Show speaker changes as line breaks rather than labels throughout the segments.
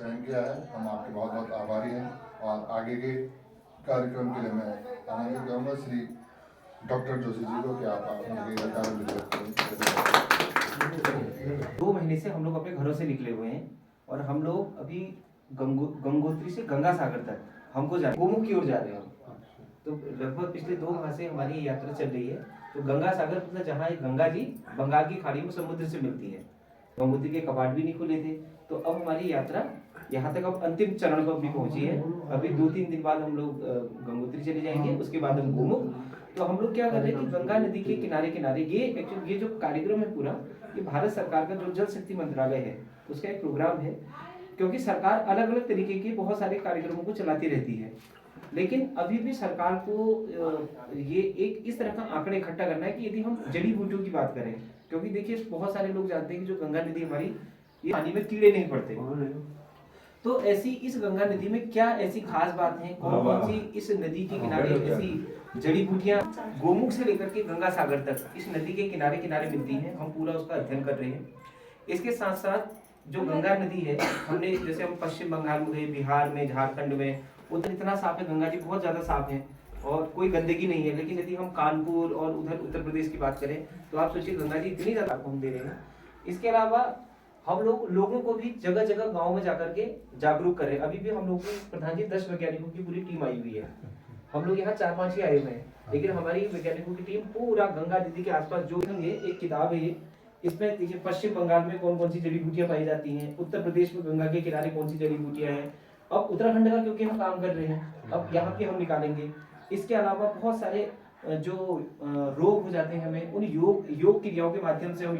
चयन किया है। हम आपके बहुत बहुत आभारी हैं और आगे के कार्यक्रम के लिए मैं आनंद करूँगा श्री डॉक्टर जोशी जी को कि आप आगे कार्य वितरित करें।
2 महीने से हम लोग अपने घरों से निकले हुए हैं और हम लोग अभी गंगोत्री से गंगा सागर तक हमको गोमुख की ओर जा रहे हैं। तो लगभग पिछले 2 माह से हमारी ये यात्रा चल रही है। तो गंगा सागर मतलब जहाँ गंगा जी बंगाल की खाड़ी में समुद्र से मिलती है। गंगोत्री के कपाट भी नहीं खुले थे। तो अब हमारी यात्रा यहाँ तक अब अंतिम चरण पर भी पहुंची है। अभी 2-3 दिन बाद हम लोग गंगोत्री चले जाएंगे, उसके बाद हम गोमुख। तो हम लोग क्या कर रहे हैं कि गंगा नदी के किनारे किनारे ये जो कार्यक्रम है पूरा, ये भारत सरकार का जो जल शक्ति मंत्रालय है उसका एक प्रोग्राम है। क्योंकि सरकार अलग अलग तरीके के बहुत सारे कार्यक्रमों को चलाती रहती है, लेकिन अभी भी सरकार को ये एक इस तरह का आंकड़े इकट्ठा करना है कि यदि हम जड़ी बूटियों की बात करें, क्योंकि देखिए बहुत सारे लोग जानते हैं कि जो गंगा नदी हमारी, ये पानी में कीड़े नहीं पड़ते। तो ऐसी इस गंगा नदी में क्या ऐसी खास बात है, कौन कौन सी इस नदी के किनारे ऐसी जड़ी बूटियां गोमुख से लेकर के गंगा सागर तक इस नदी के किनारे किनारे मिलती हैं, हम पूरा उसका अध्ययन कर रहे हैं। इसके साथ साथ जो गंगा नदी है, हमने जैसे हम पश्चिम बंगाल में गए, बिहार में, झारखंड में, उधर इतना साफ है, गंगा जी बहुत ज्यादा साफ है और कोई गंदगी नहीं है। लेकिन यदि हम कानपुर और उधर उत्तर प्रदेश की बात करें तो आप सोचिए गंगा जी इतनी ज्यादा हम दे रहे हैं। इसके अलावा हम लोग लोगों को भी जगह जगह गांव में जाकर के जागरूक करें। अभी भी हम लोग प्रधान जी 10 वैज्ञानिकों की पूरी टीम आई हुई है। हम लोग यहाँ 4-5 ही आए हुए हैं, लेकिन हमारी वैज्ञानिकों की टीम पूरा गंगा नदी के आसपास जो ये एक किताब है, इसमें देखिए पश्चिम बंगाल में कौन कौन सी जड़ी बूटियां पाई जाती हैं, उत्तर प्रदेश में गंगा के किनारे कौन सी जड़ी बूटियां हैं। अब उत्तराखंड का क्योंकि हम काम कर रहे हैं, अब यहाँ के हम निकालेंगे। इसके अलावा बहुत सारे जो रोग हो जाते हैं, हमें उन योग क्रियाओं के माध्यम से हम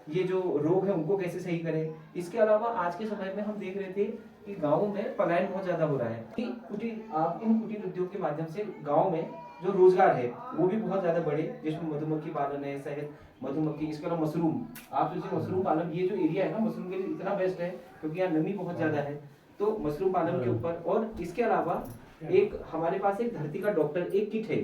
ये जो रोग है उनको कैसे सही करें। इसके अलावा आज के समय में हम देख रहे थे कि गाँव में पलायन बहुत ज्यादा हो रहा है। आप इन कुटीर उद्योग के माध्यम से गाँव में जो रोजगार है वो भी बहुत ज्यादा बढ़े, जिसमें मधुमक्खी पालन है, शहद, मधुमक्खी, इसके अलावा मशरूम। आप सोचिए मशरूम पालन, ये जो एरिया है ना मशरूम के लिए इतना बेस्ट है क्योंकि यहाँ नमी बहुत ज्यादा है। तो मशरूम पालन के ऊपर, और इसके अलावा एक हमारे पास एक धरती का डॉक्टर एक किट है,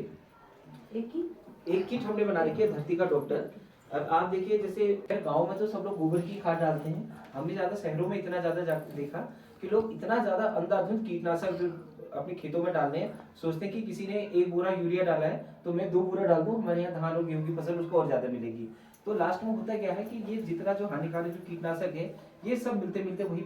एक किट हमने बना रखी है धरती का डॉक्टर। अब आप देखिए जैसे गांव में तो सब लोग गोबर की खाद डालते हैं, हमने ज्यादा शहरों में इतना ज्यादा देखा कि लोग इतना ज्यादा अंधाधुंध कीटनाशक जो अपने खेतों में डालने हैं, सोचते हैं कि किसी ने 1 बोरा यूरिया डाला है तो मैं 2 बोरा डाल दूं, हमारे यहाँ धान और गेहूं की फसल उसको और ज्यादा मिलेगी। तो लास्ट में होता क्या है कि ये जितना जो हानिकारक जो कीटनाशक है ये सब मिलते मिलते वही